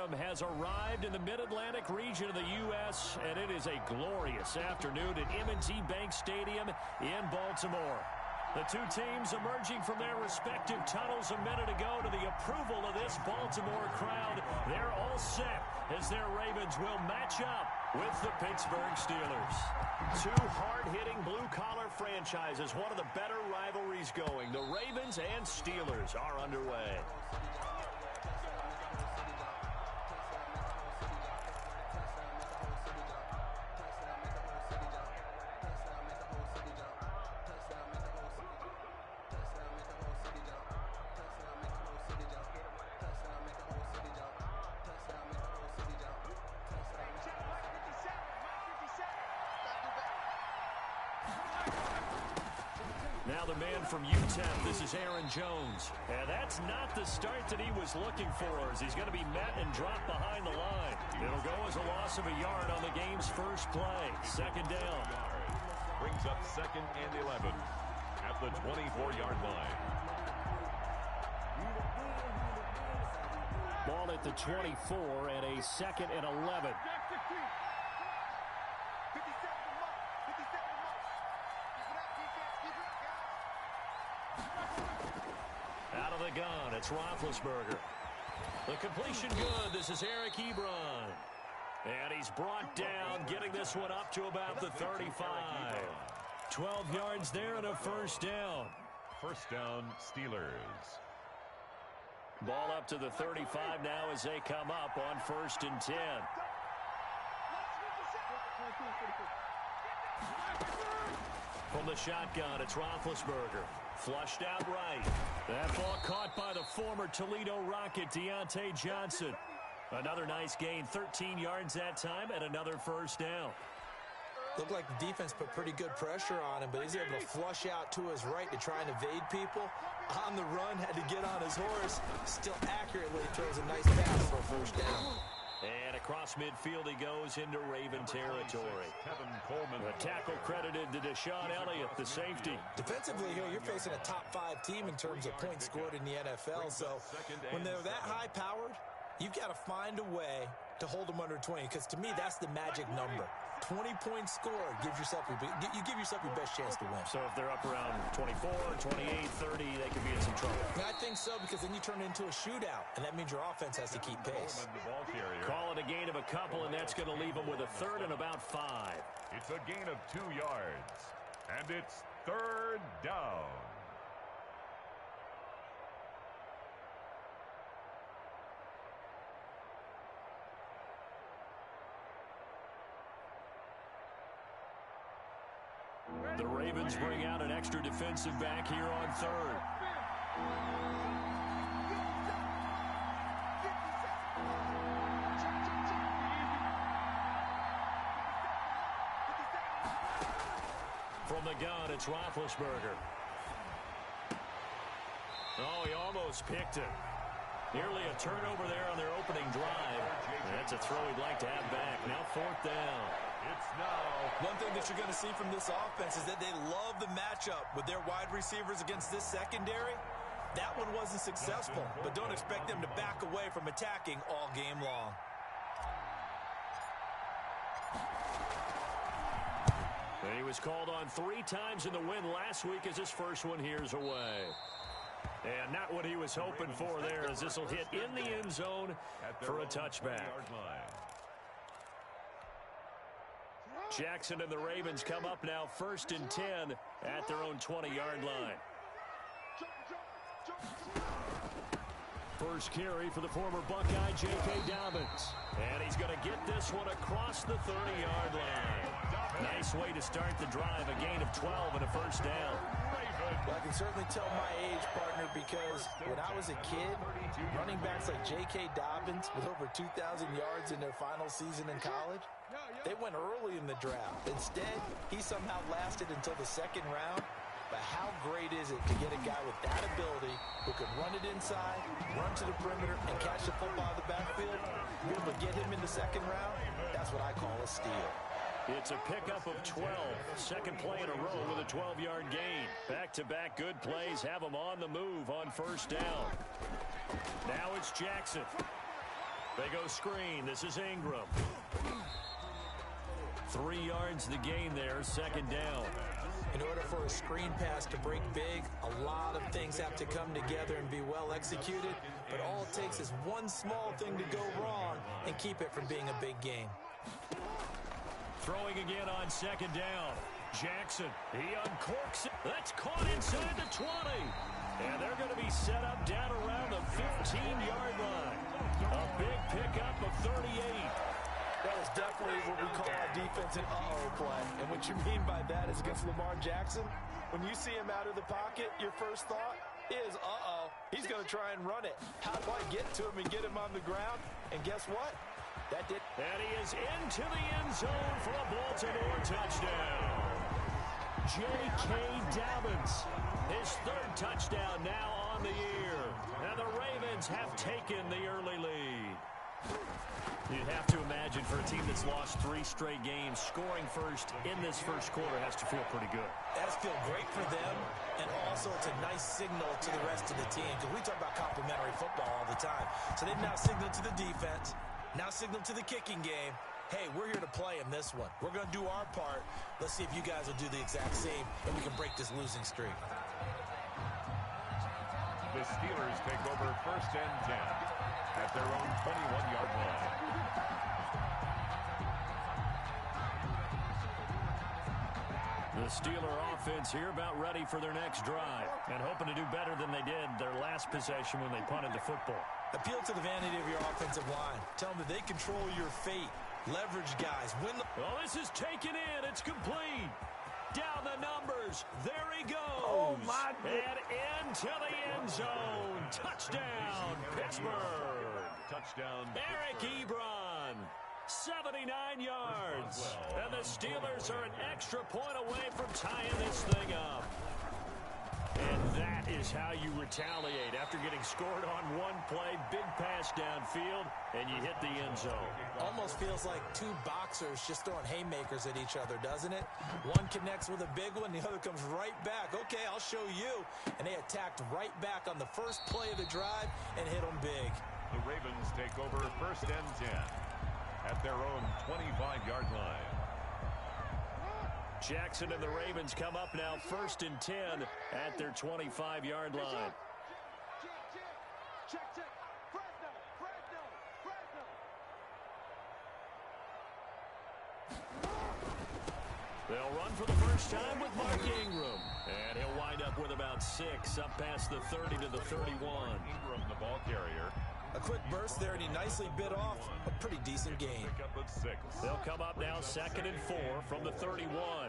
autumn has arrived in the Mid-Atlantic region of the U.S., and it is a glorious afternoon at M&T Bank Stadium in Baltimore. The two teams emerging from their respective tunnels a minute ago to the approval of this Baltimore crowd. They're all set as their Ravens will match up with the Pittsburgh Steelers. Two hard-hitting blue-collar franchises, one of the better rivalries going. The Ravens and Steelers are underway. Now the man from UTEP, this is Aaron Jones. And that's not the start that he was looking for, as he's going to be met and dropped behind the line. It'll go as a loss of a yard on the game's first play. Second down. Brings up 2nd and 11 at the 24-yard line. Ball at the 24 and a 2nd and 11. Out of the gun, it's Roethlisberger. The completion good. This is Eric Ebron. And he's brought down, getting this one up to about the 35. 12 yards there and a first down. First down, Steelers. Ball up to the 35 now as they come up on 1st and 10. From the shotgun, it's Roethlisberger. Flushed out right. That ball caught by the former Toledo Rocket, Deontay Johnson. Another nice gain, 13 yards that time, and another first down. Looked like the defense put pretty good pressure on him, but he's able to flush out to his right to try and evade people. On the run, had to get on his horse. Still accurately throws a nice pass for a first down. And across midfield he goes into Raven territory. A tackle credited to Deshaun Elliott, the safety. Defensively here, you're facing a top-5 team in terms of points scored in the NFL. So when they're that high-powered, you've got to find a way to hold them under 20. Because to me, that's the magic number. 20 points scored gives yourself you give yourself your best chance to win. So if they're up around 24, 28, 30, they could be in some trouble. I think so, because then you turn it into a shootout, and that means your offense has to keep pace. Call it a gain of a couple, and that's going to leave them with a 3rd and about 5. It's a gain of 2 yards, and it's 3rd down. The Ravens bring out an extra defensive back here on 3rd. From the gun, it's Roethlisberger. Oh, he almost picked it. Nearly a turnover there on their opening drive. That's a throw he'd like to have back. Now 4th down. It's now. One thing that you're going to see from this offense is that they love the matchup with their wide receivers against this secondary. That one wasn't successful, but don't expect them to back away from attacking all game long. He was called on 3 times in the win last week as his first one here's away. And not what he was hoping for there, as this will hit in the end zone for a touchback. Jackson and the Ravens come up now 1st and 10 at their own 20-yard line. First carry for the former Buckeye, J.K. Dobbins. And he's going to get this one across the 30-yard line. Nice way to start the drive, a gain of 12 and a first down. Well, I can certainly tell my age, partner, because when I was a kid, running backs like J.K. Dobbins with over 2,000 yards in their final season in college, they went early in the draft. Instead, he somehow lasted until the 2nd round. But how great is it to get a guy with that ability who can run it inside, run to the perimeter, and catch the football out of the backfield? Be able to get him in the 2nd round? That's what I call a steal. It's a pickup of 12. Second play in a row with a 12-yard gain. Back-to-back good plays have him on the move on first down. Now it's Jackson. They go screen. This is Ingram. 3 yards the gain there, second down. In order for a screen pass to break big, a lot of things have to come together and be well executed, but all it takes is one small thing to go wrong and keep it from being a big game. Throwing again on second down. Jackson, he uncorks it. That's caught inside the 20. And they're going to be set up down around the 15-yard line. A big pickup of 38. That was definitely what we call a defense an uh-oh play. And what you mean by that is against Lamar Jackson, when you see him out of the pocket, your first thought is, uh-oh, he's going to try and run it. How do I get to him and get him on the ground? And guess what? That did. And he is into the end zone for a Baltimore touchdown. J.K. Dobbins, his third touchdown now on the year. And the Ravens have taken the early lead. You'd have to imagine for a team that's lost 3 straight games, scoring first in this first quarter has to feel pretty good. That's feel great for them, and also it's a nice signal to the rest of the team, because we talk about complimentary football all the time. So they've now signaled to the defense, now signaled to the kicking game, hey, we're here to play in this one. We're going to do our part. Let's see if you guys will do the exact same, and we can break this losing streak. The Steelers take over first and 10 at their own 21-yard line. The Steeler offense here about ready for their next drive and hoping to do better than they did their last possession when they punted the football. Appeal to the vanity of your offensive line. Tell them that they control your fate. Leverage guys. Win the... Well, this is taken in. It's complete. Down the numbers. There he goes. Oh, my God. And into the end zone. Touchdown, Pittsburgh. Touchdown, Eric Pittsburgh. Ebron. 79 yards. And the Steelers are an extra point away from tying this thing up. And that is how you retaliate after getting scored on one play, big pass downfield, and you hit the end zone. Almost feels like 2 boxers just throwing haymakers at each other, doesn't it? One connects with a big one, the other comes right back. Okay, I'll show you. And they attacked right back on the first play of the drive and hit them big. The Ravens take over first and 10 at their own 25-yard line. Jackson and the Ravens come up now first and 10 at their 25-yard line. They'll run for the first time with Mark Ingram. And he'll wind up with about 6 up past the 30 to the 31. Ingram, the ball carrier. A quick burst there, and he nicely bit off a pretty decent gain. Pick up at 6. They'll come up now second and 4 from the 31.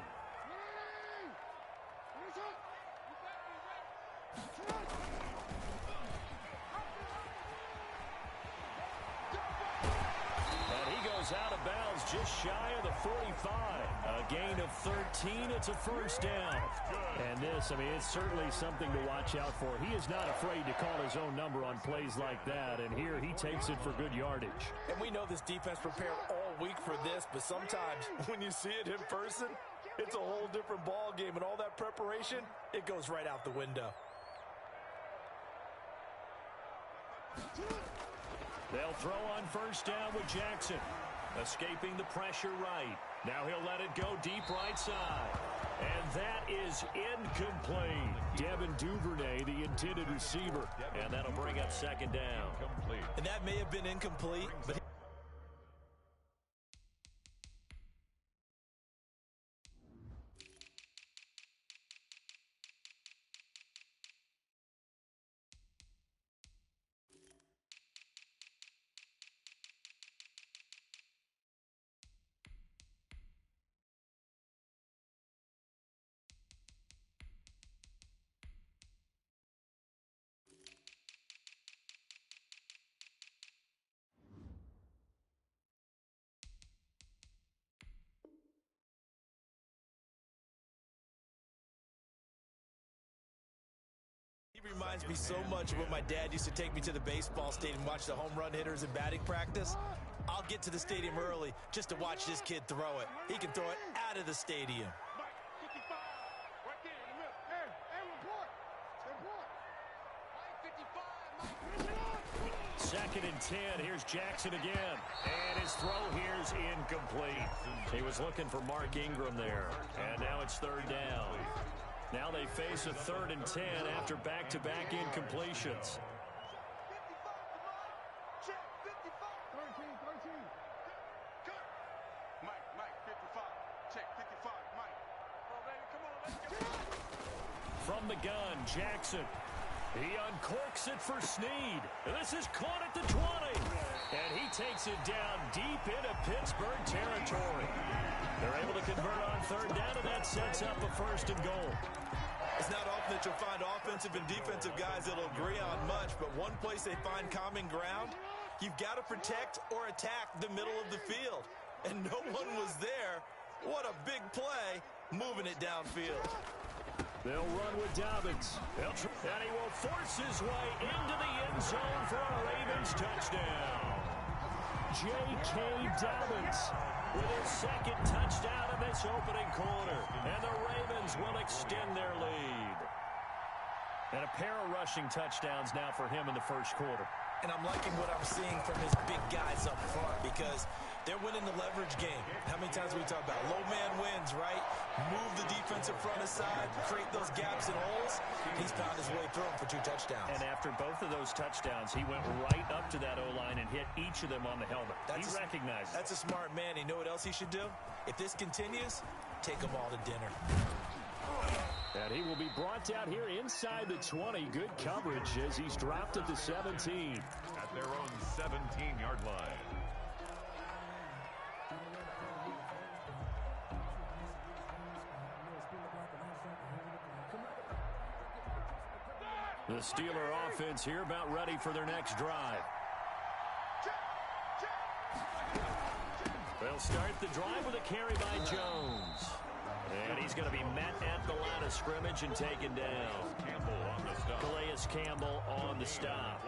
And he goes out of bounds just shy of the 45. A gain of 13. It's a first down. And this, I mean, it's certainly something to watch out for. He is not afraid to call his own number on plays like that. And here he takes it for good yardage. And we know this defense prepared all week for this, but sometimes when you see it in person, it's a whole different ball game. And all that preparation, it goes right out the window. They'll throw on first down with Jackson. Escaping the pressure right. Now he'll let it go deep right side. And that is incomplete. Devin Duvernay, the intended receiver. And that'll bring up second down. And that may have been incomplete, but... reminds me so much of when my dad used to take me to the baseball stadium and watch the home run hitters in batting practice. I'll get to the stadium early just to watch this kid throw it. He can throw it out of the stadium. 2nd and 10. Here's Jackson again. And his throw here's incomplete. He was looking for Mark Ingram there. And now it's 3rd down. Now they face a 3rd and 10 after back-to-back incompletions. From the gun, Jackson. He uncorks it for Snead. This is caught at the 20. And he takes it down deep into Pittsburgh territory. They're able to convert on 3rd down, and that sets up a 1st and goal. It's not often that you'll find offensive and defensive guys that'll agree on much, but one place they find common ground, you've got to protect or attack the middle of the field. And no one was there. What a big play, moving it downfield. They'll run with Dobbins. And he will force his way into the end zone for a Ravens touchdown. J.K. Dobbins with his 2nd touchdown in this opening quarter. And the Ravens will extend their lead. And a pair of rushing touchdowns now for him in the 1st quarter. And I'm liking what I'm seeing from his big guys up front because they're winning the leverage game. How many times we talk about low man wins, right? Move the defensive front aside, create those gaps and holes. He's found his way through them for 2 touchdowns. And after both of those touchdowns, he went right up to that O-line and hit each of them on the helmet. He recognized it. That's a smart man. You know what else he should do? If this continues, take them all to dinner. And he will be brought down here inside the 20. Good coverage as he's dropped at the 17. At their own 17-yard line. The Steeler offense here about ready for their next drive. They'll start the drive with a carry by Jones. And he's going to be met at the line of scrimmage and taken down. Calais Campbell on the stop.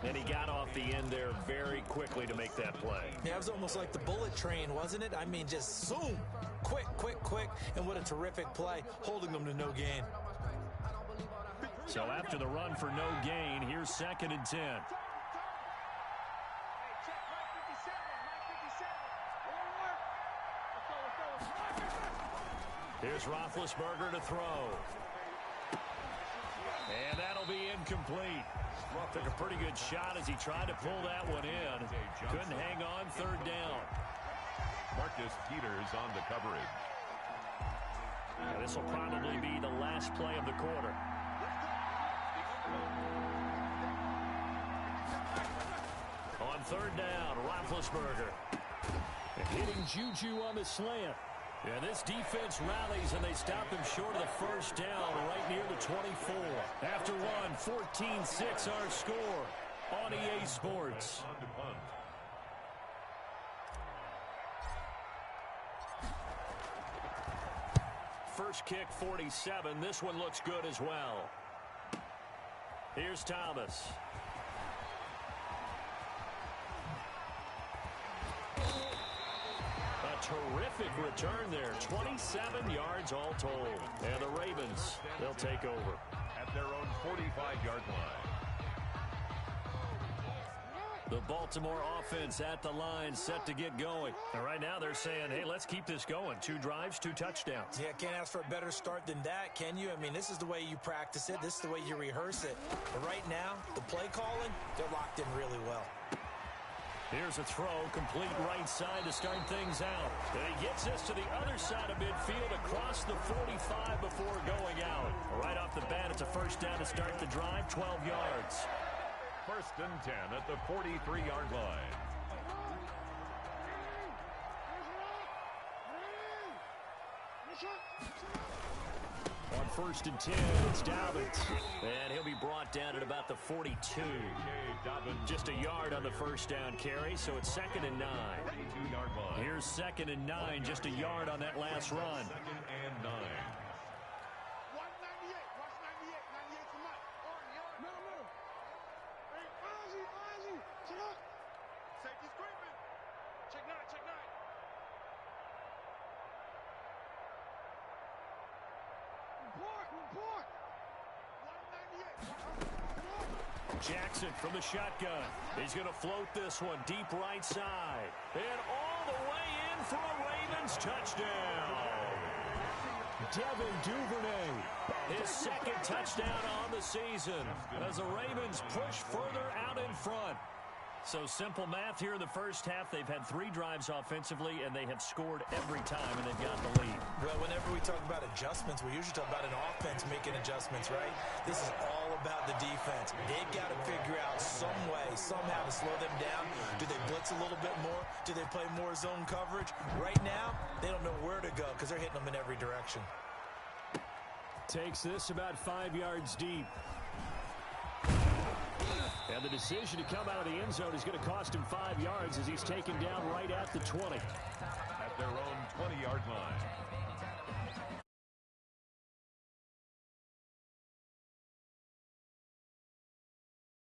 And he got off the end there very quickly to make that play. Yeah, it was almost like the bullet train, wasn't it? I mean, just zoom. Quick, quick, quick. And what a terrific play, holding them to no gain. So after the run for no gain, here's 2nd and 10. Here's Roethlisberger to throw. And that'll be incomplete. Took a pretty good shot as he tried to pull that one in. Couldn't hang on 3rd down. Marcus Peters on the coverage. This will probably be the last play of the quarter. On 3rd down, Roethlisberger. And hitting Juju on the slant. And this defense rallies, and they stop him short of the 1st down right near the 24. After one, 14-6 our score on EA Sports. First kick, 47. This one looks good as well. Here's Thomas. Terrific return there. 27 yards all told. And the Ravens, they'll take over. At their own 45-yard line. The Baltimore offense at the line, set to get going. And right now they're saying, hey, let's keep this going. 2 drives, 2 touchdowns. Yeah, can't ask for a better start than that, can you? I mean, this is the way you practice it. This is the way you rehearse it. But right now, the play calling, they're locked in really well. Here's a throw, complete right side to start things out. And he gets this to the other side of midfield across the 45 before going out. Right off the bat, it's a 1st down to start the drive, 12 yards. 1st and 10 at the 43-yard line. On 1st and 10, it's Dobbins. And he'll be brought down at about the 42. Just a yard on the 1st down carry, so it's 2nd and 9. Here's 2nd and 9, just a yard on that last run. 2nd and 9. Jackson from the shotgun. He's going to float this one deep right side. And all the way in for a Ravens touchdown. Devin Duvernay, his second touchdown on the season as the Ravens push further out in front. So simple math here in the first half. They've had 3 drives offensively, and they have scored every time, and they've got the lead. Well, whenever we talk about adjustments, we usually talk about an offense making adjustments, right? This is all about the defense. They've got to figure out some way, somehow to slow them down. Do they blitz a little bit more? Do they play more zone coverage? Right now, they don't know where to go because they're hitting them in every direction. Takes this about 5 yards deep. And the decision to come out of the end zone is going to cost him 5 yards as he's taken down right at the 20. At their own 20-yard line.